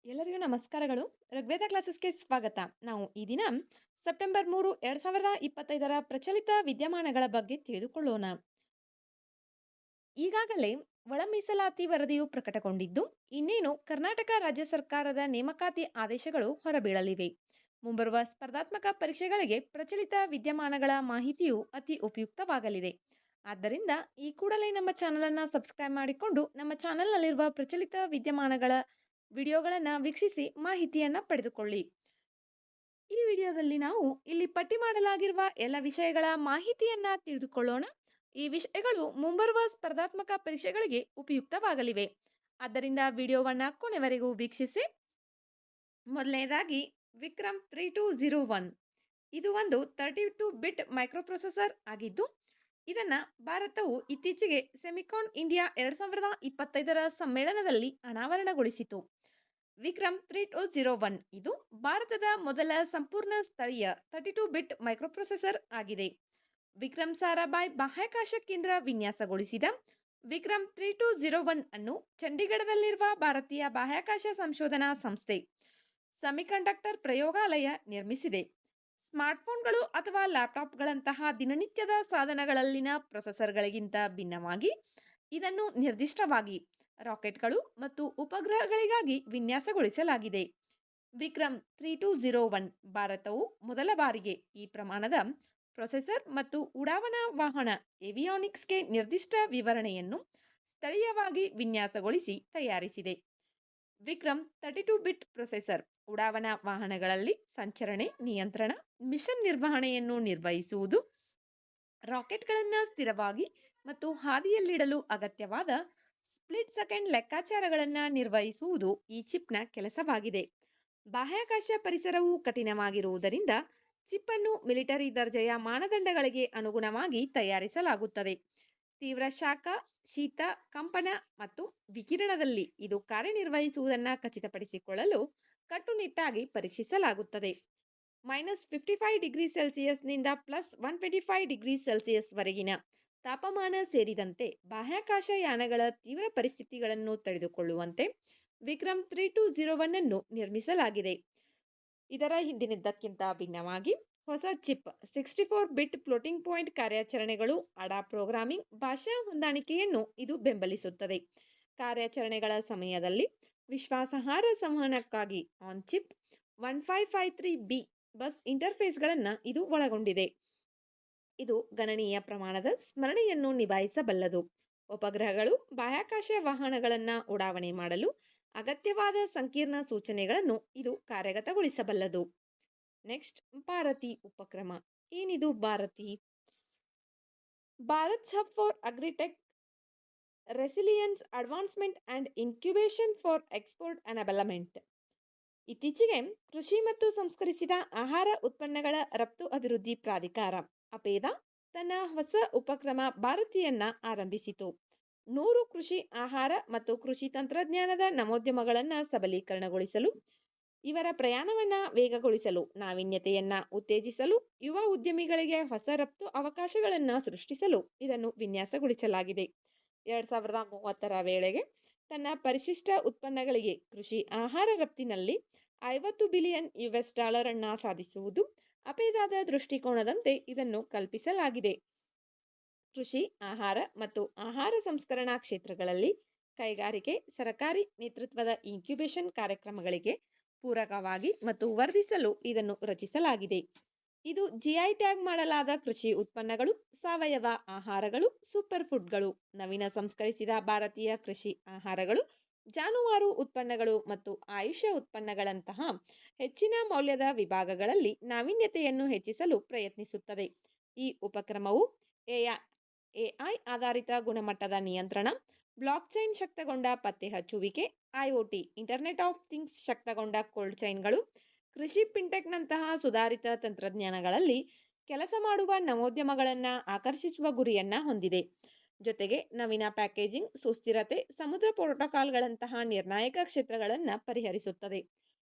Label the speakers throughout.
Speaker 1: ಎಲ್ಲರಿಗೂ ನಮಸ್ಕಾರಗಳು. ಋಗ್ವೇದ ಕ್ಲಾಸಸ್‌ಗೆ ಸ್ವಾಗತ. ನಾವು ಈ ದಿನ ಸೆಪ್ಟೆಂಬರ್ 3, 2025ರ ಪ್ರಚಲಿತ ವಿದ್ಯಮಾನಗಳ ಬಗ್ಗೆ ತಿಳಿದುಕೊಳ್ಳೋಣ. ಈಗಾಗಲೇ ಒಳ ಮೀಸಲಾತಿ ವರದಿಯು ಪ್ರಕಟಗೊಂಡಿದ್ದು, ಇನ್ನೇನು ಕರ್ನಾಟಕ ರಾಜ್ಯ ಸರ್ಕಾರದ ನೇಮಕಾತಿ ಆದೇಶಗಳು ಹೊರಬೀಳಲಿವೆ. ಮುಂಬರುವ ಸ್ಪರ್ಧಾತ್ಮಕ ಪರೀಕ್ಷೆಗಳಿಗೆ ಪ್ರಚಲಿತ ವಿದ್ಯಮಾನಗಳ ಮಾಹಿತಿಯು ಅತಿ ಉಪಯುಕ್ತವಾಗಲಿದೆ. ಆದ್ದರಿಂದ ಈ ಕೂಡಲೇ ನಮ್ಮ ಚಾನಲನ್ನು ಸಬ್ಸ್ಕ್ರೈಬ್ ಮಾಡಿಕೊಂಡು ನಮ್ಮ ಚಾನಲ್ನಲ್ಲಿರುವ ಪ್ರಚಲಿತ ವಿದ್ಯಮಾನಗಳ ವಿಡಿಯೋಗಳನ್ನು ವೀಕ್ಷಿಸಿ ಮಾಹಿತಿಯನ್ನು ಪಡೆದುಕೊಳ್ಳಿ. ಈ ವಿಡಿಯೋದಲ್ಲಿ ನಾವು ಇಲ್ಲಿ ಪಟ್ಟಿ ಮಾಡಲಾಗಿರುವ ಎಲ್ಲ ವಿಷಯಗಳ ಮಾಹಿತಿಯನ್ನ ತಿಳಿದುಕೊಳ್ಳೋಣ. ಈ ವಿಷಯಗಳು ಮುಂಬರುವ ಸ್ಪರ್ಧಾತ್ಮಕ ಪರೀಕ್ಷೆಗಳಿಗೆ ಉಪಯುಕ್ತವಾಗಲಿವೆ. ಆದ್ದರಿಂದ ವಿಡಿಯೋವನ್ನು ಕೊನೆವರೆಗೂ ವೀಕ್ಷಿಸಿ. ಮೊದಲನೇದಾಗಿ ವಿಕ್ರಮ್ 3201 ಇದು ಒಂದು 32 ಬಿಟ್ ಮೈಕ್ರೋಪ್ರೊಸೆಸರ್ ಆಗಿದ್ದು, ಇದನ್ನು ಭಾರತವು ಇತ್ತೀಚೆಗೆ ಸೆಮಿಕಾನ್ ಇಂಡಿಯಾ 2025ರ ಸಮ್ಮೇಳನದಲ್ಲಿ ಅನಾವರಣಗೊಳಿಸಿತು. ವಿಕ್ರಮ್ 3201 ಇದು ಭಾರತದ ಮೊದಲ ಸಂಪೂರ್ಣ ಸ್ಥಳೀಯ 32 ಬಿಟ್ ಮೈಕ್ರೋಪ್ರೊಸೆಸರ್ ಆಗಿದೆ. ವಿಕ್ರಮ್ ಸಾರಾಭಾಯ್ ಬಾಹ್ಯಾಕಾಶ ಕೇಂದ್ರ ವಿನ್ಯಾಸಗೊಳಿಸಿದ ವಿಕ್ರಮ್ 3201 ಅನ್ನು ಚಂಡೀಗಢದಲ್ಲಿರುವ ಭಾರತೀಯ ಬಾಹ್ಯಾಕಾಶ ಸಂಶೋಧನಾ ಸಂಸ್ಥೆ ಸೆಮಿಕಂಡಕ್ಟರ್ ಪ್ರಯೋಗಾಲಯ ನಿರ್ಮಿಸಿದೆ. ಸ್ಮಾರ್ಟ್ಫೋನ್ಗಳು ಅಥವಾ ಲ್ಯಾಪ್ಟಾಪ್ಗಳಂತಹ ದಿನನಿತ್ಯದ ಸಾಧನಗಳಲ್ಲಿನ ಪ್ರೊಸೆಸರ್ಗಳಿಗಿಂತ ಭಿನ್ನವಾಗಿ ಇದನ್ನು ನಿರ್ದಿಷ್ಟವಾಗಿ ರಾಕೆಟ್ಗಳು ಮತ್ತು ಉಪಗ್ರಹಗಳಿಗಾಗಿ ವಿನ್ಯಾಸಗೊಳಿಸಲಾಗಿದೆ. ವಿಕ್ರಮ್ 3201 ಭಾರತವು ಮೊದಲ ಬಾರಿಗೆ ಈ ಪ್ರಮಾಣದ ಪ್ರೊಸೆಸರ್ ಮತ್ತು ಉಡಾವಣಾ ವಾಹನ ಏವಿಯಾನಿಕ್ಸ್ಗೆ ನಿರ್ದಿಷ್ಟ ವಿವರಣೆಯನ್ನು ಸ್ಥಳೀಯವಾಗಿ ವಿನ್ಯಾಸಗೊಳಿಸಿ ತಯಾರಿಸಿದೆ. ವಿಕ್ರಮ್ 32 ಬಿಟ್ ಪ್ರೊಸೆಸರ್ ಉಡಾವಣಾ ವಾಹನಗಳಲ್ಲಿ ಸಂಚರಣೆ, ನಿಯಂತ್ರಣ, ಮಿಷನ್ ನಿರ್ವಹಣೆಯನ್ನು ನಿರ್ವಹಿಸುವುದು, ರಾಕೆಟ್ಗಳನ್ನು ಸ್ಥಿರವಾಗಿ ಮತ್ತು ಹಾದಿಯಲ್ಲಿಡಲು ಅಗತ್ಯವಾದ ಸ್ಪ್ಲಿಟ್ ಸೆಕೆಂಡ್ ಲೆಕ್ಕಾಚಾರಗಳನ್ನು ನಿರ್ವಹಿಸುವುದು ಈ ಚಿಪ್ನ ಕೆಲಸವಾಗಿದೆ. ಬಾಹ್ಯಾಕಾಶ ಪರಿಸರವು ಕಠಿಣವಾಗಿರುವುದರಿಂದ ಚಿಪ್ ಅನ್ನು ಮಿಲಿಟರಿ ದರ್ಜೆಯ ಮಾನದಂಡಗಳಿಗೆ ಅನುಗುಣವಾಗಿ ತಯಾರಿಸಲಾಗುತ್ತದೆ. ತೀವ್ರ ಶಾಖ, ಶೀತ, ಕಂಪನ ಮತ್ತು ವಿಕಿರಣದಲ್ಲಿ ಇದು ಕಾರ್ಯನಿರ್ವಹಿಸುವುದನ್ನು ಖಚಿತಪಡಿಸಿಕೊಳ್ಳಲು ಕಟ್ಟುನಿಟ್ಟಾಗಿ ಪರೀಕ್ಷಿಸಲಾಗುತ್ತದೆ. -55°C ನಿಂದ +125°C ವರೆಗಿನ ತಾಪಮಾನ ಸೇರಿದಂತೆ ಬಾಹ್ಯಾಕಾಶ ಯಾನಗಳ ತೀವ್ರ ಪರಿಸ್ಥಿತಿಗಳನ್ನು ತಡೆದುಕೊಳ್ಳುವಂತೆ ವಿಕ್ರಮ್ 3201 ಅನ್ನು ನಿರ್ಮಿಸಲಾಗಿದೆ. ಇದರ ಹಿಂದಿನದಕ್ಕಿಂತ ಭಿನ್ನವಾಗಿ ಹೊಸ ಚಿಪ್ 64 ಬಿಟ್ ಫ್ಲೋಟಿಂಗ್ ಪಾಯಿಂಟ್ ಕಾರ್ಯಾಚರಣೆಗಳು, ಅಡಾ ಪ್ರೋಗ್ರಾಮಿಂಗ್ ಭಾಷಾ ಹೊಂದಾಣಿಕೆಯನ್ನು ಇದು ಬೆಂಬಲಿಸುತ್ತದೆ. ಕಾರ್ಯಾಚರಣೆಗಳ ಸಮಯದಲ್ಲಿ ವಿಶ್ವಾಸಾರ್ಹ ಸಂವಹನಕ್ಕಾಗಿ ಆನ್ ಚಿಪ್ 1553B ಬಸ್ ಇಂಟರ್ಫೇಸ್ಗಳನ್ನು ಇದು ಒಳಗೊಂಡಿದೆ. ಇದು ಗಣನೀಯ ಪ್ರಮಾಣದ ಸ್ಮರಣೆಯನ್ನು ನಿಭಾಯಿಸಬಲ್ಲದು. ಉಪಗ್ರಹಗಳು, ಬಾಹ್ಯಾಕಾಶ ವಾಹನಗಳನ್ನು ಉಡಾವಣೆ ಮಾಡಲು ಅಗತ್ಯವಾದ ಸಂಕೀರ್ಣ ಸೂಚನೆಗಳನ್ನು ಇದು ಕಾರ್ಯಗತಗೊಳಿಸಬಲ್ಲದು. ನೆಕ್ಸ್ಟ್, ಭಾರತಿ ಉಪಕ್ರಮ. ಏನಿದು Bharati? Bharat hub for agritech resilience advancement and incubation for export enablement. ಇತ್ತೀಚೆಗೆ ಕೃಷಿ ಮತ್ತು ಸಂಸ್ಕರಿಸಿದ ಆಹಾರ ಉತ್ಪನ್ನಗಳ ರಫ್ತು ಅಭಿವೃದ್ಧಿ ಪ್ರಾಧಿಕಾರ ಅಪೇದಾ ತನ್ನ ಹೊಸ ಉಪಕ್ರಮ ಭಾರತಿಯನ್ನ ಆರಂಭಿಸಿತು. 100 ಕೃಷಿ ಆಹಾರ ಮತ್ತು ಕೃಷಿ ತಂತ್ರಜ್ಞಾನದ ನವೋದ್ಯಮಗಳನ್ನು ಸಬಲೀಕರಣಗೊಳಿಸಲು, ಇವರ ಪ್ರಯಾಣವನ್ನು ವೇಗಗೊಳಿಸಲು, ನಾವೀನ್ಯತೆಯನ್ನು ಉತ್ತೇಜಿಸಲು, ಯುವ ಉದ್ಯಮಿಗಳಿಗೆ ಹೊಸ ರಫ್ತು ಅವಕಾಶಗಳನ್ನು ಸೃಷ್ಟಿಸಲು ಇದನ್ನು ವಿನ್ಯಾಸಗೊಳಿಸಲಾಗಿದೆ. 2030ರ ವೇಳೆಗೆ ತನ್ನ ಪರಿಶಿಷ್ಟ ಉತ್ಪನ್ನಗಳಿಗೆ ಕೃಷಿ ಆಹಾರ ರಫ್ತಿನಲ್ಲಿ $50 ಬಿಲಿಯನ್ ಅನ್ನು ಸಾಧಿಸುವುದು ಅಪೇದಾದ ದೃಷ್ಟಿಕೋನದಂತೆ ಇದನ್ನು ಕಲ್ಪಿಸಲಾಗಿದೆ. ಕೃಷಿ, ಆಹಾರ ಮತ್ತು ಆಹಾರ ಸಂಸ್ಕರಣಾ ಕ್ಷೇತ್ರಗಳಲ್ಲಿ ಕೈಗಾರಿಕೆ, ಸರಕಾರಿ ನೇತೃತ್ವದ ಇನ್ಕ್ಯುಬೇಷನ್ ಕಾರ್ಯಕ್ರಮಗಳಿಗೆ ಪೂರಕವಾಗಿ ಮತ್ತು ವರ್ಧಿಸಲು ಇದನ್ನು ರಚಿಸಲಾಗಿದೆ. ಇದು ಜಿಐ ಟ್ಯಾಗ್ ಮಾಡಲಾದ ಕೃಷಿ ಉತ್ಪನ್ನಗಳು, ಸಾವಯವ ಆಹಾರಗಳು, ಸೂಪರ್ ಫುಡ್ಗಳು, ನವೀನ ಸಂಸ್ಕರಿಸಿದ ಭಾರತೀಯ ಕೃಷಿ ಆಹಾರಗಳು, ಜಾನುವಾರು ಉತ್ಪನ್ನಗಳು ಮತ್ತು ಆಯುಷ ಉತ್ಪನ್ನಗಳಂತಹ ಹೆಚ್ಚಿನ ಮೌಲ್ಯದ ವಿಭಾಗಗಳಲ್ಲಿ ನಾವೀನ್ಯತೆಯನ್ನು ಹೆಚ್ಚಿಸಲು ಪ್ರಯತ್ನಿಸುತ್ತದೆ. ಈ ಉಪಕ್ರಮವು ಎಐ ಆಧಾರಿತ ಗುಣಮಟ್ಟದ ನಿಯಂತ್ರಣ, ಬ್ಲಾಕ್ಚೈನ್ ಶಕ್ತಗೊಂಡ ಪತ್ತೆ ಹಚ್ಚುವಿಕೆ, ಐಒಟಿ ಇಂಟರ್ನೆಟ್ ಆಫ್ ಥಿಂಗ್ಸ್ ಶಕ್ತಗೊಂಡ ಕೋಲ್ಡ್ ಚೈನ್ಗಳು, ಕೃಷಿ ಫಿನ್ಟೆಕ್ನಂತಹ ಸುಧಾರಿತ ತಂತ್ರಜ್ಞಾನಗಳಲ್ಲಿ ಕೆಲಸ ಮಾಡುವ ನವೋದ್ಯಮಗಳನ್ನು ಆಕರ್ಷಿಸುವ ಗುರಿಯನ್ನು ಹೊಂದಿದೆ. ಜೊತೆಗೆ ನವೀನ ಪ್ಯಾಕೇಜಿಂಗ್, ಸುಸ್ಥಿರತೆ, ಸಮುದ್ರ ಪ್ರೋಟೋಕಾಲ್ಗಳಂತಹ ನಿರ್ಣಾಯಕ ಕ್ಷೇತ್ರಗಳನ್ನು ಪರಿಹರಿಸುತ್ತದೆ.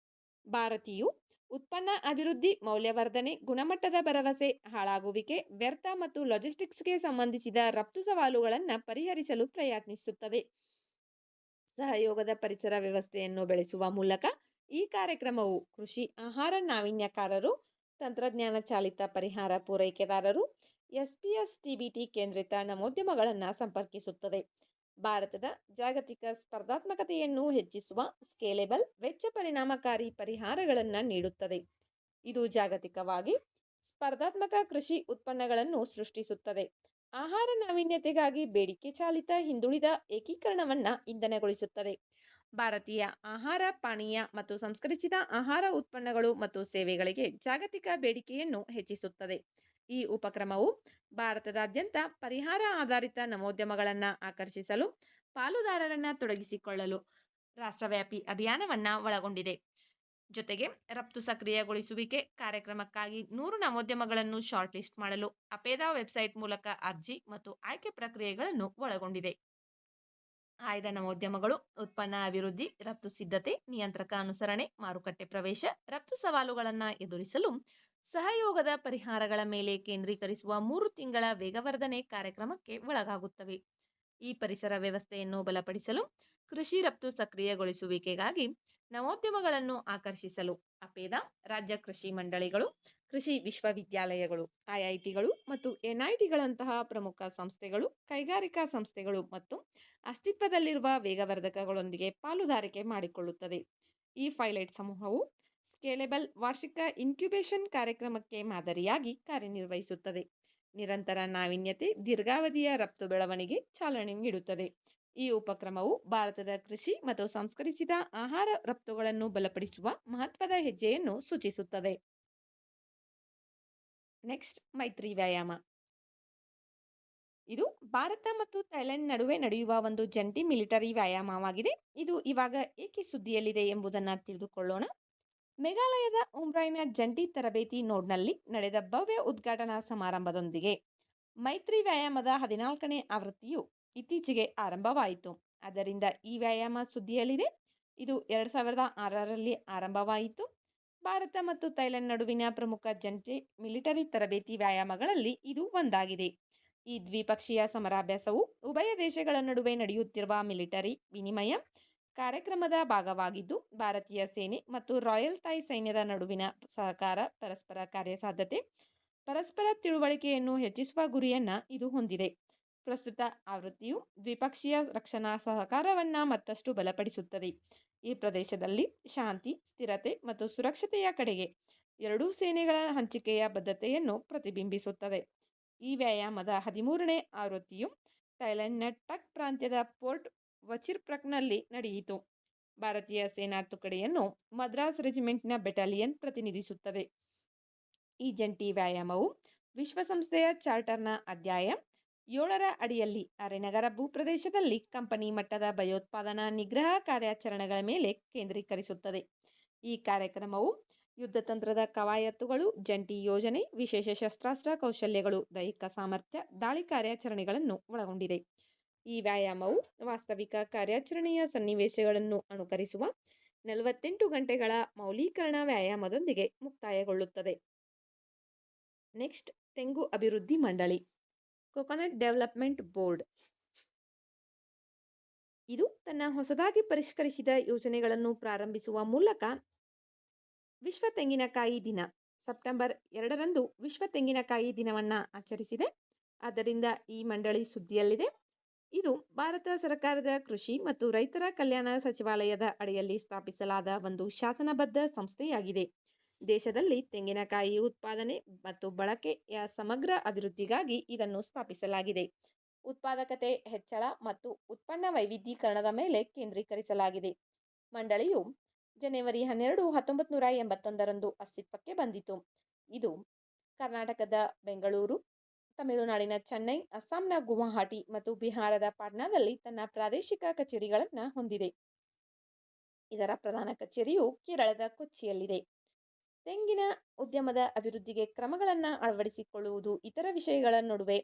Speaker 1: ಭಾರತೀಯು ಉತ್ಪನ್ನ ಅಭಿವೃದ್ಧಿ, ಮೌಲ್ಯವರ್ಧನೆ, ಗುಣಮಟ್ಟದ ಭರವಸೆ, ಹಾಳಾಗುವಿಕೆ, ವ್ಯರ್ಥ ಮತ್ತು ಲಾಜಿಸ್ಟಿಕ್ಸ್ಗೆ ಸಂಬಂಧಿಸಿದ ರಫ್ತು ಸವಾಲುಗಳನ್ನು ಪರಿಹರಿಸಲು ಪ್ರಯತ್ನಿಸುತ್ತದೆ. ಸಹಯೋಗದ ಪರಿಸರ ವ್ಯವಸ್ಥೆಯನ್ನು ಬೆಳೆಸುವ ಮೂಲಕ ಈ ಕಾರ್ಯಕ್ರಮವು ಕೃಷಿ ಆಹಾರ ನಾವೀನ್ಯಕಾರರು, ತಂತ್ರಜ್ಞಾನ ಚಾಲಿತ ಪರಿಹಾರ ಪೂರೈಕೆದಾರರು, ಎಸ್ಪಿಎಸ್ ಟಿಬಿಟಿ ಕೇಂದ್ರಿತ ನವೋದ್ಯಮಗಳನ್ನು ಸಂಪರ್ಕಿಸುತ್ತದೆ. ಭಾರತದ ಜಾಗತಿಕ ಸ್ಪರ್ಧಾತ್ಮಕತೆಯನ್ನು ಹೆಚ್ಚಿಸುವ ಸ್ಕೇಲೆಬಲ್ ವೆಚ್ಚ ಪರಿಣಾಮಕಾರಿ ಪರಿಹಾರಗಳನ್ನು ನೀಡುತ್ತದೆ. ಇದು ಜಾಗತಿಕವಾಗಿ ಸ್ಪರ್ಧಾತ್ಮಕ ಕೃಷಿ ಉತ್ಪನ್ನಗಳನ್ನು ಸೃಷ್ಟಿಸುತ್ತದೆ. ಆಹಾರ ನಾವೀನ್ಯತೆಗಾಗಿ ಬೇಡಿಕೆ ಚಾಲಿತ ಹಿಂದುಳಿದ ಏಕೀಕರಣವನ್ನು ಇಂಧನಗೊಳಿಸುತ್ತದೆ. ಭಾರತೀಯ ಆಹಾರ, ಪಾನೀಯ ಮತ್ತು ಸಂಸ್ಕರಿಸಿದ ಆಹಾರ ಉತ್ಪನ್ನಗಳು ಮತ್ತು ಸೇವೆಗಳಿಗೆ ಜಾಗತಿಕ ಬೇಡಿಕೆಯನ್ನು ಹೆಚ್ಚಿಸುತ್ತದೆ. ಈ ಉಪಕ್ರಮವು ಭಾರತದಾದ್ಯಂತ ಪರಿಹಾರ ಆಧಾರಿತ ನವೋದ್ಯಮಗಳನ್ನು ಆಕರ್ಷಿಸಲು, ಪಾಲುದಾರರನ್ನು ತೊಡಗಿಸಿಕೊಳ್ಳಲು ರಾಷ್ಟ್ರವ್ಯಾಪಿ ಅಭಿಯಾನವನ್ನು ಒಳಗೊಂಡಿದೆ. ಜೊತೆಗೆ ರಫ್ತು ಸಕ್ರಿಯಗೊಳಿಸುವಿಕೆ ಕಾರ್ಯಕ್ರಮಕ್ಕಾಗಿ 100 ನವೋದ್ಯಮಗಳನ್ನು ಶಾರ್ಟ್ ಲಿಸ್ಟ್ ಮಾಡಲು ಅಪೇದಾ ವೆಬ್ಸೈಟ್ ಮೂಲಕ ಅರ್ಜಿ ಮತ್ತು ಆಯ್ಕೆ ಪ್ರಕ್ರಿಯೆಗಳನ್ನು ಒಳಗೊಂಡಿದೆ. ಆಯ್ದ ನವೋದ್ಯಮಗಳು ಉತ್ಪನ್ನ ಅಭಿವೃದ್ಧಿ, ರಫ್ತು ಸಿದ್ಧತೆ, ನಿಯಂತ್ರಕ ಅನುಸರಣೆ, ಮಾರುಕಟ್ಟೆ ಪ್ರವೇಶ, ರಫ್ತು ಸವಾಲುಗಳನ್ನು ಎದುರಿಸಲು ಸಹಯೋಗದ ಪರಿಹಾರಗಳ ಮೇಲೆ ಕೇಂದ್ರೀಕರಿಸುವ 3 ತಿಂಗಳ ವೇಗವರ್ಧನೆ ಕಾರ್ಯಕ್ರಮಕ್ಕೆ ಒಳಗಾಗುತ್ತವೆ. ಈ ಪರಿಸರ ವ್ಯವಸ್ಥೆಯನ್ನು ಬಲಪಡಿಸಲು, ಕೃಷಿ ರಫ್ತು ಸಕ್ರಿಯಗೊಳಿಸುವಿಕೆಗಾಗಿ ನವೋದ್ಯಮಗಳನ್ನು ಆಕರ್ಷಿಸಲು ಅಪೇದಾ, ರಾಜ್ಯ ಕೃಷಿ ಮಂಡಳಿಗಳು, ಕೃಷಿ ವಿಶ್ವವಿದ್ಯಾಲಯಗಳು, ಐಐಟಿಗಳು ಮತ್ತು ಎನ್ಐಟಿಗಳಂತಹ ಪ್ರಮುಖ ಸಂಸ್ಥೆಗಳು, ಕೈಗಾರಿಕಾ ಸಂಸ್ಥೆಗಳು ಮತ್ತು ಅಸ್ತಿತ್ವದಲ್ಲಿರುವ ವೇಗವರ್ಧಕಗಳೊಂದಿಗೆ ಪಾಲುದಾರಿಕೆ ಮಾಡಿಕೊಳ್ಳುತ್ತದೆ. ಈ ಪೈಲಟ್ ಸಮೂಹವು ಸ್ಕೇಲೆಬಲ್ ವಾರ್ಷಿಕ ಇನ್ಕ್ಯುಬೇಷನ್ ಕಾರ್ಯಕ್ರಮಕ್ಕೆ ಮಾದರಿಯಾಗಿ ಕಾರ್ಯನಿರ್ವಹಿಸುತ್ತದೆ. ನಿರಂತರ ನಾವೀನ್ಯತೆ ದೀರ್ಘಾವಧಿಯ ರಫ್ತು ಬೆಳವಣಿಗೆ ಚಾಲನೆ ನೀಡುತ್ತದೆ. ಈ ಉಪಕ್ರಮವು ಭಾರತದ ಕೃಷಿ ಮತ್ತು ಸಂಸ್ಕರಿಸಿದ ಆಹಾರ ರಫ್ತುಗಳನ್ನು ಬಲಪಡಿಸುವ ಮಹತ್ವದ ಹೆಜ್ಜೆಯನ್ನು ಸೂಚಿಸುತ್ತದೆ. ನೆಕ್ಸ್ಟ್, ಮೈತ್ರಿ ವ್ಯಾಯಾಮ. ಇದು ಭಾರತ ಮತ್ತು ಥೈಲ್ಯಾಂಡ್ ನಡುವೆ ನಡೆಯುವ ಒಂದು ಜಂಟಿ ಮಿಲಿಟರಿ ವ್ಯಾಯಾಮವಾಗಿದೆ. ಇದು ಇವಾಗ ಏಕೆ ಸುದ್ದಿಯಲ್ಲಿದೆ ಎಂಬುದನ್ನು ತಿಳಿದುಕೊಳ್ಳೋಣ. ಮೇಘಾಲಯದ ಉಮ್ರೈನ ಜಂಟಿ ತರಬೇತಿ ನೋಡ್ನಲ್ಲಿ ನಡೆದ ಭವ್ಯ ಉದ್ಘಾಟನಾ ಸಮಾರಂಭದೊಂದಿಗೆ ಮೈತ್ರಿ ವ್ಯಾಯಾಮದ 14ನೇ ಆವೃತ್ತಿಯು ಇತ್ತೀಚೆಗೆ ಆರಂಭವಾಯಿತು. ಆದ್ದರಿಂದ ಈ ವ್ಯಾಯಾಮ ಸುದ್ದಿಯಲ್ಲಿದೆ. ಇದು 2006ರಲ್ಲಿ ಆರಂಭವಾಯಿತು. ಭಾರತ ಮತ್ತು ಥೈಲ್ಯಾಂಡ್ ನಡುವಿನ ಪ್ರಮುಖ ಜಂಟಿ ಮಿಲಿಟರಿ ತರಬೇತಿ ವ್ಯಾಯಾಮಗಳಲ್ಲಿ ಇದು ಒಂದಾಗಿದೆ. ಈ ದ್ವಿಪಕ್ಷೀಯ ಸಮರಾಭ್ಯಾಸವು ಉಭಯ ದೇಶಗಳ ನಡುವೆ ನಡೆಯುತ್ತಿರುವ ಮಿಲಿಟರಿ ವಿನಿಮಯ ಕಾರ್ಯಕ್ರಮದ ಭಾಗವಾಗಿದ್ದು, ಭಾರತೀಯ ಸೇನೆ ಮತ್ತು ರಾಯಲ್ ಥಾಯ್ ಸೈನ್ಯದ ನಡುವಿನ ಸಹಕಾರ, ಪರಸ್ಪರ ಕಾರ್ಯಸಾಧ್ಯತೆ, ಪರಸ್ಪರ ತಿಳುವಳಿಕೆಯನ್ನು ಹೆಚ್ಚಿಸುವ ಗುರಿಯನ್ನು ಇದು ಹೊಂದಿದೆ. ಪ್ರಸ್ತುತ ಆವೃತ್ತಿಯು ದ್ವಿಪಕ್ಷೀಯ ರಕ್ಷಣಾ ಸಹಕಾರವನ್ನು ಮತ್ತಷ್ಟು ಬಲಪಡಿಸುತ್ತದೆ. ಈ ಪ್ರದೇಶದಲ್ಲಿ ಶಾಂತಿ, ಸ್ಥಿರತೆ ಮತ್ತು ಸುರಕ್ಷತೆಯ ಕಡೆಗೆ ಎರಡೂ ಸೇನೆಗಳ ಹಂಚಿಕೆಯ ಬದ್ಧತೆಯನ್ನು ಪ್ರತಿಬಿಂಬಿಸುತ್ತದೆ. ಈ ವ್ಯಾಯಾಮದ 13ನೇ ಆವೃತ್ತಿಯು ಥೈಲ್ಯಾಂಡ್ನ ಟಕ್ ಪ್ರಾಂತ್ಯದ ಪೋರ್ಟ್ ವಚಿರ್ಪ್ರಕ್ನಲ್ಲಿ ನಡೆಯಿತು. ಭಾರತೀಯ ಸೇನಾ ತುಕಡಿಯನ್ನು ಮದ್ರಾಸ್ ರೆಜಿಮೆಂಟ್ನ ಬೆಟಾಲಿಯನ್ ಪ್ರತಿನಿಧಿಸುತ್ತದೆ. ಈ ಜಂಟಿ ವ್ಯಾಯಾಮವು ವಿಶ್ವಸಂಸ್ಥೆಯ ಚಾರ್ಟರ್ನ ಅಧ್ಯಾಯ 7ರ ಅಡಿಯಲ್ಲಿ ಅರೆನಗರ ಭೂಪ್ರದೇಶದಲ್ಲಿ ಕಂಪನಿ ಮಟ್ಟದ ಭಯೋತ್ಪಾದನಾ ನಿಗ್ರಹ ಕಾರ್ಯಾಚರಣೆಗಳ ಮೇಲೆ ಕೇಂದ್ರೀಕರಿಸುತ್ತದೆ. ಈ ಕಾರ್ಯಕ್ರಮವು ಯುದ್ಧತಂತ್ರದ ಕವಾಯತ್ತುಗಳು, ಜಂಟಿ ಯೋಜನೆ, ವಿಶೇಷ ಶಸ್ತ್ರಾಸ್ತ್ರ ಕೌಶಲ್ಯಗಳು, ದೈಹಿಕ ಸಾಮರ್ಥ್ಯ, ದಾಳಿ ಕಾರ್ಯಾಚರಣೆಗಳನ್ನು ಒಳಗೊಂಡಿದೆ. ಈ ವ್ಯಾಯಾಮವು ವಾಸ್ತವಿಕ ಕಾರ್ಯಾಚರಣೆಯ ಸನ್ನಿವೇಶಗಳನ್ನು ಅನುಕರಿಸುವ 48 ಗಂಟೆಗಳ ಮೌಲ್ಯೀಕರಣ ವ್ಯಾಯಾಮದೊಂದಿಗೆ ಮುಕ್ತಾಯಗೊಳ್ಳುತ್ತದೆ. ನೆಕ್ಸ್ಟ್, ತೆಂಗು ಅಭಿವೃದ್ಧಿ ಮಂಡಳಿ, ಕೊಕೊನಟ್ ಡೆವಲಪ್ಮೆಂಟ್ ಬೋರ್ಡ್. ಇದು ತನ್ನ ಹೊಸದಾಗಿ ಪರಿಷ್ಕರಿಸಿದ ಯೋಜನೆಗಳನ್ನು ಪ್ರಾರಂಭಿಸುವ ಮೂಲಕ ವಿಶ್ವ ತೆಂಗಿನಕಾಯಿ ದಿನ ಸೆಪ್ಟೆಂಬರ್ 2ರಂದು ವಿಶ್ವ ತೆಂಗಿನಕಾಯಿ ದಿನವನ್ನು ಆಚರಿಸಿದೆ. ಆದ್ದರಿಂದ ಈ ಮಂಡಳಿ ಸುದ್ದಿಯಲ್ಲಿದೆ. ಇದು ಭಾರತ ಸರ್ಕಾರದ ಕೃಷಿ ಮತ್ತು ರೈತರ ಕಲ್ಯಾಣ ಸಚಿವಾಲಯದ ಅಡಿಯಲ್ಲಿ ಸ್ಥಾಪಿಸಲಾದ ಒಂದು ಶಾಸನಬದ್ಧ ಸಂಸ್ಥೆಯಾಗಿದೆ. ದೇಶದಲ್ಲಿ ತೆಂಗಿನಕಾಯಿ ಉತ್ಪಾದನೆ ಮತ್ತು ಬಳಕೆಯ ಸಮಗ್ರ ಅಭಿವೃದ್ಧಿಗಾಗಿ ಇದನ್ನು ಸ್ಥಾಪಿಸಲಾಗಿದೆ. ಉತ್ಪಾದಕತೆ ಹೆಚ್ಚಳ ಮತ್ತು ಉತ್ಪನ್ನ ವೈವಿಧ್ಯೀಕರಣದ ಮೇಲೆ ಕೇಂದ್ರೀಕರಿಸಲಾಗಿದೆ. ಮಂಡಳಿಯು ಜನವರಿ 12, 1981ರಂದು ಅಸ್ತಿತ್ವಕ್ಕೆ ಬಂದಿತು. ಇದು ಕರ್ನಾಟಕದ ಬೆಂಗಳೂರು, ತಮಿಳುನಾಡಿನ ಚೆನ್ನೈ, ಅಸ್ಸಾಂನ ಗುವಾಹಟಿ ಮತ್ತು ಬಿಹಾರದ ಪಾಟ್ನಾದಲ್ಲಿ ತನ್ನ ಪ್ರಾದೇಶಿಕ ಕಚೇರಿಗಳನ್ನು ಹೊಂದಿದೆ. ಇದರ ಪ್ರಧಾನ ಕಚೇರಿಯು ಕೇರಳದ ಕೊಚ್ಚಿಯಲ್ಲಿದೆ. ತೆಂಗಿನ ಉದ್ಯಮದ ಅಭಿವೃದ್ಧಿಗೆ ಕ್ರಮಗಳನ್ನು ಅಳವಡಿಸಿಕೊಳ್ಳುವುದು, ಇತರ ವಿಷಯಗಳ ನಡುವೆ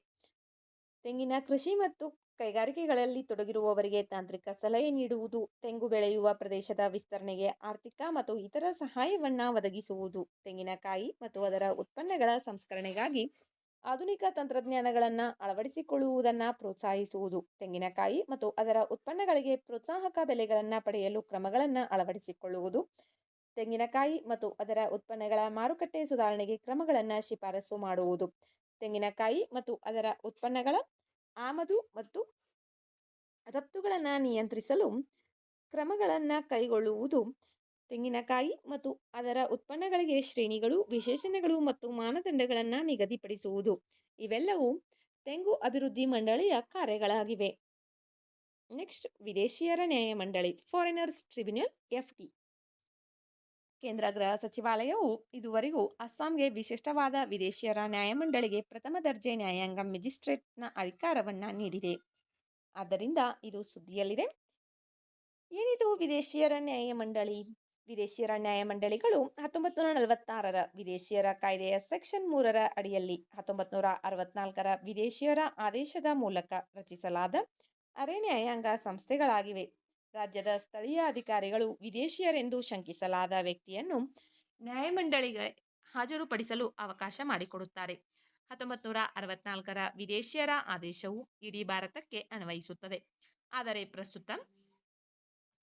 Speaker 1: ತೆಂಗಿನ ಕೃಷಿ ಮತ್ತು ಕೈಗಾರಿಕೆಗಳಲ್ಲಿ ತೊಡಗಿರುವವರಿಗೆ ತಾಂತ್ರಿಕ ಸಲಹೆ ನೀಡುವುದು, ತೆಂಗು ಬೆಳೆಯುವ ಪ್ರದೇಶದ ವಿಸ್ತರಣೆಗೆ ಆರ್ಥಿಕ ಮತ್ತು ಇತರ ಸಹಾಯವನ್ನು ಒದಗಿಸುವುದು, ತೆಂಗಿನಕಾಯಿ ಮತ್ತು ಅದರ ಉತ್ಪನ್ನಗಳ ಸಂಸ್ಕರಣೆಗಾಗಿ ಆಧುನಿಕ ತಂತ್ರಜ್ಞಾನಗಳನ್ನು ಅಳವಡಿಸಿಕೊಳ್ಳುವುದನ್ನು ಪ್ರೋತ್ಸಾಹಿಸುವುದು. ತೆಂಗಿನಕಾಯಿ ಮತ್ತು ಅದರ ಉತ್ಪನ್ನಗಳಿಗೆ ಪ್ರೋತ್ಸಾಹಕ ಬೆಲೆಗಳನ್ನು ಪಡೆಯಲು ಕ್ರಮಗಳನ್ನು ಅಳವಡಿಸಿಕೊಳ್ಳುವುದು. ತೆಂಗಿನಕಾಯಿ ಮತ್ತು ಅದರ ಉತ್ಪನ್ನಗಳ ಮಾರುಕಟ್ಟೆ ಸುಧಾರಣೆಗೆ ಕ್ರಮಗಳನ್ನು ಶಿಫಾರಸು ಮಾಡುವುದು. ತೆಂಗಿನಕಾಯಿ ಮತ್ತು ಅದರ ಉತ್ಪನ್ನಗಳ ಆಮದು ಮತ್ತು ರಫ್ತುಗಳನ್ನು ನಿಯಂತ್ರಿಸಲು ಕ್ರಮಗಳನ್ನು ಕೈಗೊಳ್ಳುವುದು. ತೆಂಗಿನಕಾಯಿ ಮತ್ತು ಅದರ ಉತ್ಪನ್ನಗಳಿಗೆ ಶ್ರೇಣಿಗಳು, ವಿಶೇಷಣಗಳು ಮತ್ತು ಮಾನದಂಡಗಳನ್ನು ನಿಗದಿಪಡಿಸುವುದು. ಇವೆಲ್ಲವೂ ತೆಂಗು ಅಭಿವೃದ್ಧಿ ಮಂಡಳಿಯ ಕಾರ್ಯಗಳಾಗಿವೆ. ನೆಕ್ಸ್ಟ್, ವಿದೇಶಿಯರ ನ್ಯಾಯಮಂಡಳಿ, ಫಾರಿನರ್ಸ್ ಟ್ರಿಬ್ಯುನಲ್, FT. ಕೇಂದ್ರ ಗೃಹ ಸಚಿವಾಲಯವು ಇದುವರೆಗೂ ಅಸ್ಸಾಂಗೆ ವಿಶಿಷ್ಟವಾದ ವಿದೇಶಿಯರ ನ್ಯಾಯಮಂಡಳಿಗೆ ಪ್ರಥಮ ದರ್ಜೆ ನ್ಯಾಯಾಂಗ ಮ್ಯಾಜಿಸ್ಟ್ರೇಟ್ನ ಅಧಿಕಾರವನ್ನು ನೀಡಿದೆ. ಆದ್ದರಿಂದ ಇದು ಸುದ್ದಿಯಲ್ಲಿದೆ. ಏನಿದು ವಿದೇಶಿಯರ ನ್ಯಾಯಮಂಡಳಿ? ವಿದೇಶಿಯರ ನ್ಯಾಯಮಂಡಳಿಗಳು 1946ರ ವಿದೇಶಿಯರ ಕಾಯ್ದೆಯ ಸೆಕ್ಷನ್ 3ರ ಅಡಿಯಲ್ಲಿ 1964ರ ವಿದೇಶಿಯರ ಆದೇಶದ ಮೂಲಕ ರಚಿಸಲಾದ ಅರೆ ನ್ಯಾಯಾಂಗ ಸಂಸ್ಥೆಗಳಾಗಿವೆ. ರಾಜ್ಯದ ಸ್ಥಳೀಯ ಅಧಿಕಾರಿಗಳು ವಿದೇಶಿಯರೆಂದು ಶಂಕಿಸಲಾದ ವ್ಯಕ್ತಿಯನ್ನು ನ್ಯಾಯಮಂಡಳಿಗೆ ಹಾಜರುಪಡಿಸಲು ಅವಕಾಶ ಮಾಡಿಕೊಡುತ್ತಾರೆ. 1964ರ ವಿದೇಶಿಯರ ಆದೇಶವು ಇಡೀ ಭಾರತಕ್ಕೆ ಅನ್ವಯಿಸುತ್ತದೆ. ಆದರೆ ಪ್ರಸ್ತುತ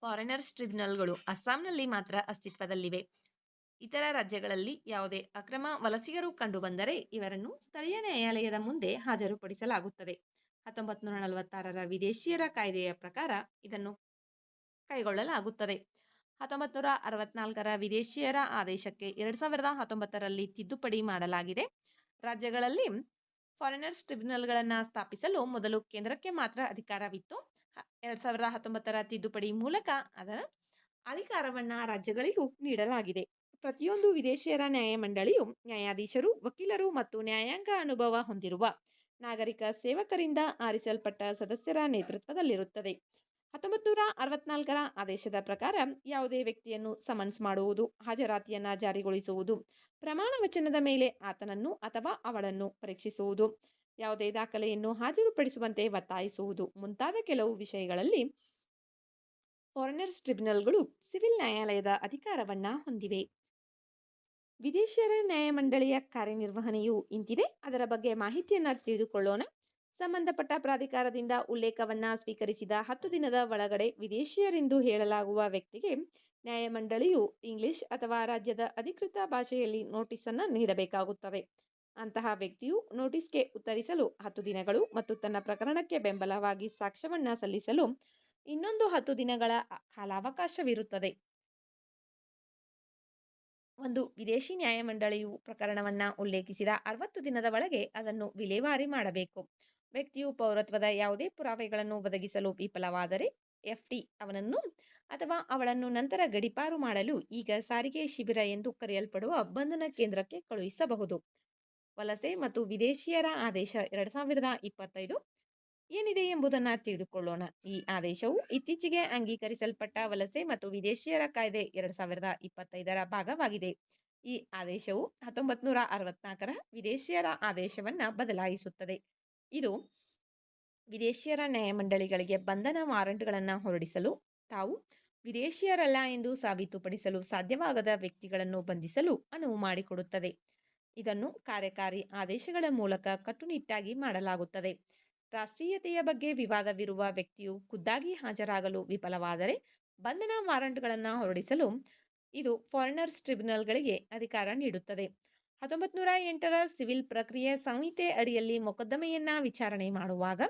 Speaker 1: ಫಾರಿನರ್ಸ್ ಟ್ರಿಬ್ಯುನಲ್ಗಳು ಅಸ್ಸಾಂನಲ್ಲಿ ಮಾತ್ರ ಅಸ್ತಿತ್ವದಲ್ಲಿವೆ. ಇತರ ರಾಜ್ಯಗಳಲ್ಲಿ ಯಾವುದೇ ಅಕ್ರಮ ವಲಸಿಗರು ಕಂಡುಬಂದರೆ ಇವರನ್ನು ಸ್ಥಳೀಯ ನ್ಯಾಯಾಲಯದ ಮುಂದೆ ಹಾಜರುಪಡಿಸಲಾಗುತ್ತದೆ. 1946ರ ವಿದೇಶಿಯರ ಕಾಯ್ದೆಯ ಪ್ರಕಾರ ಇದನ್ನು ಕೈಗೊಳ್ಳಲಾಗುತ್ತದೆ. 1964ರ ವಿದೇಶಿಯರ ಆದೇಶಕ್ಕೆ 2019ರಲ್ಲಿ ತಿದ್ದುಪಡಿ ಮಾಡಲಾಗಿದೆ. ರಾಜ್ಯಗಳಲ್ಲಿ ಫಾರಿನರ್ಸ್ ಟ್ರಿಬ್ಯುನಲ್ಗಳನ್ನು ಸ್ಥಾಪಿಸಲು ಮೊದಲು ಕೇಂದ್ರಕ್ಕೆ ಮಾತ್ರ ಅಧಿಕಾರವಿತ್ತು. 2019ರ ತಿದ್ದುಪಡಿ ಮೂಲಕ ಅದರ ಅಧಿಕಾರವನ್ನು ರಾಜ್ಯಗಳಿಗೂ ನೀಡಲಾಗಿದೆ. ಪ್ರತಿಯೊಂದು ವಿದೇಶಿಯರ ನ್ಯಾಯಮಂಡಳಿಯು ನ್ಯಾಯಾಧೀಶರು, ವಕೀಲರು ಮತ್ತು ನ್ಯಾಯಾಂಗ ಅನುಭವ ಹೊಂದಿರುವ ನಾಗರಿಕ ಸೇವಕರಿಂದ ಆರಿಸಲ್ಪಟ್ಟ ಸದಸ್ಯರ ನೇತೃತ್ವದಲ್ಲಿರುತ್ತದೆ. 1964ರ ಆದೇಶದ ಪ್ರಕಾರ ಯಾವುದೇ ವ್ಯಕ್ತಿಯನ್ನು ಸಮನ್ಸ್ ಮಾಡುವುದು, ಹಾಜರಾತಿಯನ್ನು ಜಾರಿಗೊಳಿಸುವುದು, ಪ್ರಮಾಣ ವಚನದ ಮೇಲೆ ಆತನನ್ನು ಅಥವಾ ಅವಳನ್ನು ಪರೀಕ್ಷಿಸುವುದು, ಯಾವುದೇ ದಾಖಲೆಯನ್ನು ಹಾಜರುಪಡಿಸುವಂತೆ ಒತ್ತಾಯಿಸುವುದು ಮುಂತಾದ ಕೆಲವು ವಿಷಯಗಳಲ್ಲಿ ಫಾರಿನರ್ಸ್ ಟ್ರಿಬ್ಯುನಲ್ಗಳು ಸಿವಿಲ್ ನ್ಯಾಯಾಲಯದ ಅಧಿಕಾರವನ್ನು ಹೊಂದಿವೆ. ವಿದೇಶಿಯರ ನ್ಯಾಯಮಂಡಳಿಯ ಕಾರ್ಯನಿರ್ವಹಣೆಯು ಇಂತಿದೆ. ಅದರ ಬಗ್ಗೆ ಮಾಹಿತಿಯನ್ನು ತಿಳಿದುಕೊಳ್ಳೋಣ. ಸಂಬಂಧಪಟ್ಟ ಪ್ರಾಧಿಕಾರದಿಂದ ಉಲ್ಲೇಖವನ್ನು ಸ್ವೀಕರಿಸಿದ 10 ದಿನದ ಒಳಗಡೆ ವಿದೇಶಿಯರೆಂದು ಹೇಳಲಾಗುವ ವ್ಯಕ್ತಿಗೆ ನ್ಯಾಯಮಂಡಳಿಯು ಇಂಗ್ಲಿಷ್ ಅಥವಾ ರಾಜ್ಯದ ಅಧಿಕೃತ ಭಾಷೆಯಲ್ಲಿ ನೋಟಿಸನ್ನು ನೀಡಬೇಕಾಗುತ್ತದೆ. ಅಂತಹ ವ್ಯಕ್ತಿಯು ನೋಟಿಸ್ಗೆ ಉತ್ತರಿಸಲು 10 ದಿನಗಳು ಮತ್ತು ತನ್ನ ಪ್ರಕರಣಕ್ಕೆ ಬೆಂಬಲವಾಗಿ ಸಾಕ್ಷ್ಯವನ್ನು ಸಲ್ಲಿಸಲು ಇನ್ನೊಂದು 10 ದಿನಗಳ ಕಾಲಾವಕಾಶವಿರುತ್ತದೆ. ಒಂದು ವಿದೇಶಿ ನ್ಯಾಯಮಂಡಳಿಯು ಪ್ರಕರಣವನ್ನು ಉಲ್ಲೇಖಿಸಿದ 60 ದಿನದ ಒಳಗೆ ಅದನ್ನು ವಿಲೇವಾರಿ ಮಾಡಬೇಕು. ವ್ಯಕ್ತಿಯು ಪೌರತ್ವದ ಯಾವುದೇ ಪುರಾವೆಗಳನ್ನು ಒದಗಿಸಲು ವಿಫಲವಾದರೆ FT ಅವನನ್ನು ಅಥವಾ ಅವಳನ್ನು ನಂತರ ಗಡೀಪಾರು ಮಾಡಲು ಈಗ ಸಾರಿಗೆ ಶಿಬಿರ ಎಂದು ಕರೆಯಲ್ಪಡುವ ಬಂಧನ ಕೇಂದ್ರಕ್ಕೆ ಕಳುಹಿಸಬಹುದು. ವಲಸೆ ಮತ್ತು ವಿದೇಶಿಯರ ಆದೇಶ 2025 ಏನಿದೆ ಎಂಬುದನ್ನು ತಿಳಿದುಕೊಳ್ಳೋಣ. ಈ ಆದೇಶವು ಇತ್ತೀಚೆಗೆ ಅಂಗೀಕರಿಸಲ್ಪಟ್ಟ ವಲಸೆ ಮತ್ತು ವಿದೇಶಿಯರ ಕಾಯ್ದೆ 2025ರ ಭಾಗವಾಗಿದೆ. ಈ ಆದೇಶವು 1964ರ ವಿದೇಶಿಯರ ಆದೇಶವನ್ನು ಬದಲಾಯಿಸುತ್ತದೆ. ಇದು ವಿದೇಶಿಯರ ನ್ಯಾಯಮಂಡಳಿಗಳಿಗೆ ಬಂಧನ ವಾರಂಟ್ಗಳನ್ನು ಹೊರಡಿಸಲು, ತಾವು ವಿದೇಶಿಯರಲ್ಲ ಎಂದು ಸಾಬೀತುಪಡಿಸಲು ಸಾಧ್ಯವಾಗದ ವ್ಯಕ್ತಿಗಳನ್ನು ಬಂಧಿಸಲು ಅನುವು ಮಾಡಿಕೊಡುತ್ತದೆ. ಇದನ್ನು ಕಾರ್ಯಕಾರಿ ಆದೇಶಗಳ ಮೂಲಕ ಕಟ್ಟುನಿಟ್ಟಾಗಿ ಮಾಡಲಾಗುತ್ತದೆ. ರಾಷ್ಟ್ರೀಯತೆಯ ಬಗ್ಗೆ ವಿವಾದವಿರುವ ವ್ಯಕ್ತಿಯು ಖುದ್ದಾಗಿ ಹಾಜರಾಗಲು ವಿಫಲವಾದರೆ ಬಂಧನ ವಾರಂಟ್ಗಳನ್ನು ಹೊರಡಿಸಲು ಇದು ಫಾರಿನರ್ಸ್ ಟ್ರಿಬ್ಯುನಲ್ಗಳಿಗೆ ಅಧಿಕಾರ ನೀಡುತ್ತದೆ. 1908ರ ಸಿವಿಲ್ ಪ್ರಕ್ರಿಯೆ ಸಂಹಿತೆ ಅಡಿಯಲ್ಲಿ ಮೊಕದ್ದಮೆಯನ್ನು ವಿಚಾರಣೆ ಮಾಡುವಾಗ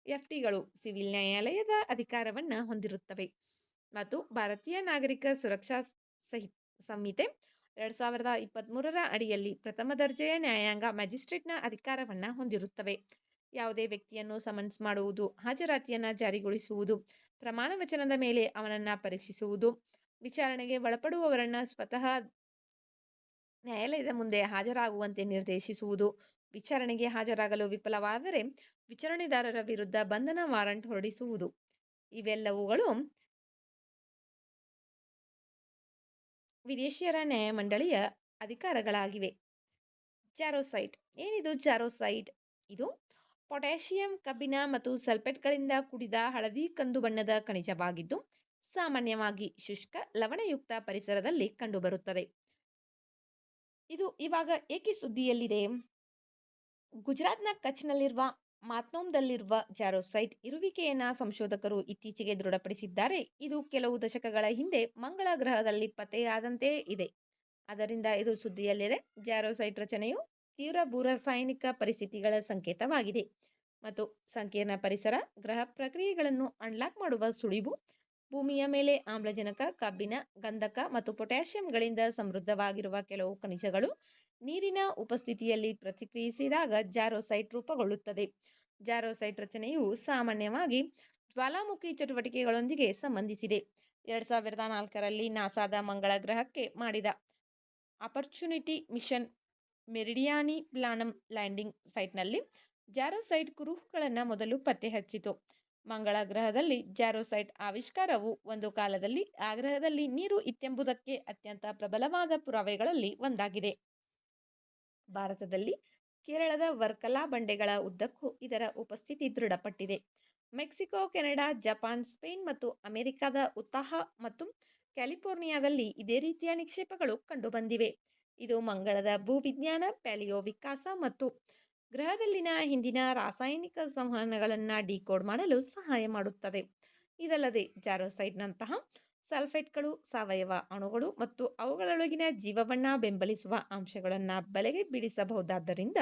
Speaker 1: FTಗಳು ಸಿವಿಲ್ ನ್ಯಾಯಾಲಯದ ಅಧಿಕಾರವನ್ನು ಹೊಂದಿರುತ್ತವೆ ಮತ್ತು ಭಾರತೀಯ ನಾಗರಿಕ ಸುರಕ್ಷಾ ಸಂಹಿತೆ 2023ರ ಅಡಿಯಲ್ಲಿ ಪ್ರಥಮ ದರ್ಜೆಯ ನ್ಯಾಯಾಂಗ ಮ್ಯಾಜಿಸ್ಟ್ರೇಟ್ನ ಅಧಿಕಾರವನ್ನು ಹೊಂದಿರುತ್ತವೆ. ಯಾವುದೇ ವ್ಯಕ್ತಿಯನ್ನು ಸಮನ್ಸ್ ಮಾಡುವುದು, ಹಾಜರಾತಿಯನ್ನು ಜಾರಿಗೊಳಿಸುವುದು, ಪ್ರಮಾಣ ವಚನದ ಮೇಲೆ ಅವನನ್ನು ಪರೀಕ್ಷಿಸುವುದು, ವಿಚಾರಣೆಗೆ ಒಳಪಡುವವರನ್ನು ಸ್ವತಃ ನ್ಯಾಯಾಲಯದ ಮುಂದೆ ಹಾಜರಾಗುವಂತೆ ನಿರ್ದೇಶಿಸುವುದು, ವಿಚಾರಣೆಗೆ ಹಾಜರಾಗಲು ವಿಫಲವಾದರೆ ವಿಚಾರಣೆದಾರರ ವಿರುದ್ಧ ಬಂಧನ ವಾರಂಟ್ ಹೊರಡಿಸುವುದು ಇವೆಲ್ಲವುಗಳು ವಿದೇಶಿಯರ ನ್ಯಾಯಮಂಡಳಿಯ ಅಧಿಕಾರಗಳಾಗಿವೆ. ಜಾರೋಸೈಟ್. ಏನಿದು ಜಾರೋಸೈಟ್? ಇದು ಪೊಟ್ಯಾಷಿಯಂ, ಕಬ್ಬಿಣ ಮತ್ತು ಸಲ್ಫೇಟ್ಗಳಿಂದ ಕೂಡಿದ ಹಳದಿ ಕಂದು ಬಣ್ಣದ ಖನಿಜವಾಗಿದ್ದು ಸಾಮಾನ್ಯವಾಗಿ ಶುಷ್ಕ ಲವಣಯುಕ್ತ ಪರಿಸರದಲ್ಲಿ ಕಂಡುಬರುತ್ತದೆ. ಇದು ಇವಾಗ ಏಕೆ ಸುದ್ದಿಯಲ್ಲಿದೆ? ಗುಜರಾತ್ನ ಕಚ್ನಲ್ಲಿರುವ ಮಾತ್ನೋಮ್ದಲ್ಲಿರುವ ಜಾರೋಸೈಟ್ ಇರುವಿಕೆಯನ್ನ ಸಂಶೋಧಕರು ಇತ್ತೀಚೆಗೆ ದೃಢಪಡಿಸಿದ್ದಾರೆ. ಇದು ಕೆಲವು ದಶಕಗಳ ಹಿಂದೆ ಮಂಗಳ ಗ್ರಹದಲ್ಲಿ ಪತ್ತೆಯಾದಂತೆಯೇ ಇದೆ. ಅದರಿಂದ ಇದು ಸುದ್ದಿಯಲ್ಲಿದೆ. ಜಾರೋಸೈಟ್ ರಚನೆಯು ತೀವ್ರ ಭೂರಾಸಾಯನಿಕ ಪರಿಸ್ಥಿತಿಗಳ ಸಂಕೇತವಾಗಿದೆ ಮತ್ತು ಸಂಕೀರ್ಣ ಪರಿಸರ ಗ್ರಹ ಪ್ರಕ್ರಿಯೆಗಳನ್ನು ಅನ್ಲಾಕ್ ಮಾಡುವ ಸುಳಿವು. ಭೂಮಿಯ ಮೇಲೆ ಆಮ್ಲಜನಕ, ಕಬ್ಬಿಣ, ಗಂಧಕ ಮತ್ತು ಪೊಟ್ಯಾಷಿಯಂಗಳಿಂದ ಸಮೃದ್ಧವಾಗಿರುವ ಕೆಲವು ಖನಿಜಗಳು ನೀರಿನ ಉಪಸ್ಥಿತಿಯಲ್ಲಿ ಪ್ರತಿಕ್ರಿಯಿಸಿದಾಗ ಜಾರೋಸೈಟ್ ರೂಪುಗೊಳ್ಳುತ್ತದೆ. ಜಾರೋಸೈಟ್ ರಚನೆಯು ಸಾಮಾನ್ಯವಾಗಿ ಜ್ವಾಲಾಮುಖಿ ಚಟುವಟಿಕೆಗಳೊಂದಿಗೆ ಸಂಬಂಧಿಸಿದೆ. 2004ರಲ್ಲಿ ನಾಸಾದ ಮಂಗಳ ಗ್ರಹಕ್ಕೆ ಮಾಡಿದ ಆಪರ್ಚುನಿಟಿ ಮಿಷನ್ ಮೆರಿಡಿಯಾನಿ ಪ್ಲಾನಮ್ ಲ್ಯಾಂಡಿಂಗ್ ಸೈಟ್ನಲ್ಲಿ ಜಾರೋಸೈಟ್ ಕುರುಹುಗಳನ್ನು ಮೊದಲು ಪತ್ತೆ ಹಚ್ಚಿತು. ಮಂಗಳ ಗ್ರಹದಲ್ಲಿ ಜಾರೋಸೈಟ್ ಆವಿಷ್ಕಾರವು ಒಂದು ಕಾಲದಲ್ಲಿ ಆ ಗ್ರಹದಲ್ಲಿ ನೀರು ಇತ್ತೆಂಬುದಕ್ಕೆ ಅತ್ಯಂತ ಪ್ರಬಲವಾದ ಪುರಾವೆಗಳಲ್ಲಿ ಒಂದಾಗಿದೆ. ಭಾರತದಲ್ಲಿ ಕೇರಳದ ವರ್ಕಲಾ ಬಂಡೆಗಳ ಉದ್ದಕ್ಕೂ ಇದರ ಉಪಸ್ಥಿತಿ ದೃಢಪಟ್ಟಿದೆ. ಮೆಕ್ಸಿಕೋ, ಕೆನಡಾ, ಜಪಾನ್, ಸ್ಪೇನ್ ಮತ್ತು ಅಮೆರಿಕದ ಉತಾಹ ಮತ್ತು ಕ್ಯಾಲಿಫೋರ್ನಿಯಾದಲ್ಲಿ ಇದೇ ರೀತಿಯ ನಿಕ್ಷೇಪಗಳು ಕಂಡುಬಂದಿವೆ. ಇದು ಮಂಗಳದ ಭೂವಿಜ್ಞಾನ, ಪ್ಯಾಲಿಯೋ ವಿಕಾಸ ಮತ್ತು ಗ್ರಹದಲ್ಲಿನ ಹಿಂದಿನ ರಾಸಾಯನಿಕ ಸಂವಹನಗಳನ್ನು ಡಿಕೋಡ್ ಮಾಡಲು ಸಹಾಯ ಮಾಡುತ್ತದೆ. ಇದಲ್ಲದೆ ಜಾರೋಸೈಟ್ನಂತಹ ಸಲ್ಫೇಟ್ಗಳು ಸಾವಯವ ಅಣುಗಳು ಮತ್ತು ಅವುಗಳೊಳಗಿನ ಜೀವವನ್ನ ಬೆಂಬಲಿಸುವ ಅಂಶಗಳನ್ನು ಬಲೆಗೆ ಬೀಳಿಸಬಹುದಾದ್ದರಿಂದ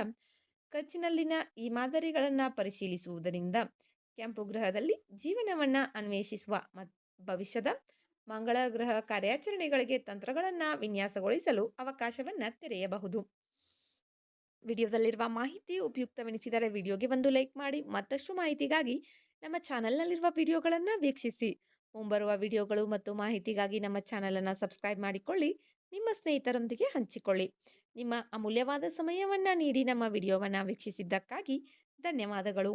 Speaker 1: ಕಚ್ನಲ್ಲಿನ ಈ ಮಾದರಿಗಳನ್ನು ಪರಿಶೀಲಿಸುವುದರಿಂದ ಕೆಂಪು ಗ್ರಹದಲ್ಲಿ ಜೀವನವನ್ನು ಅನ್ವೇಷಿಸುವ ಭವಿಷ್ಯದ ಮಂಗಳ ಗ್ರಹ ಕಾರ್ಯಾಚರಣೆಗಳಿಗೆ ತಂತ್ರಗಳನ್ನು ವಿನ್ಯಾಸಗೊಳಿಸಲು ಅವಕಾಶವನ್ನು ತೆರೆಯಬಹುದು. ವಿಡಿಯೋದಲ್ಲಿರುವ ಮಾಹಿತಿ ಉಪಯುಕ್ತವೆನಿಸಿದರೆ ವಿಡಿಯೋಗೆ ಒಂದು ಲೈಕ್ ಮಾಡಿ. ಮತ್ತಷ್ಟು ಮಾಹಿತಿಗಾಗಿ ನಮ್ಮ ಚಾನೆಲ್ನಲ್ಲಿರುವ ವಿಡಿಯೋಗಳನ್ನು ವೀಕ್ಷಿಸಿ. ಮುಂಬರುವ ವಿಡಿಯೋಗಳು ಮತ್ತು ಮಾಹಿತಿಗಾಗಿ ನಮ್ಮ ಚಾನಲನ್ನು ಸಬ್ಸ್ಕ್ರೈಬ್ ಮಾಡಿಕೊಳ್ಳಿ. ನಿಮ್ಮ ಸ್ನೇಹಿತರೊಂದಿಗೆ ಹಂಚಿಕೊಳ್ಳಿ. ನಿಮ್ಮ ಅಮೂಲ್ಯವಾದ ಸಮಯವನ್ನು ನೀಡಿ ನಮ್ಮ ವಿಡಿಯೋವನ್ನು ವೀಕ್ಷಿಸಿದ್ದಕ್ಕಾಗಿ ಧನ್ಯವಾದಗಳು.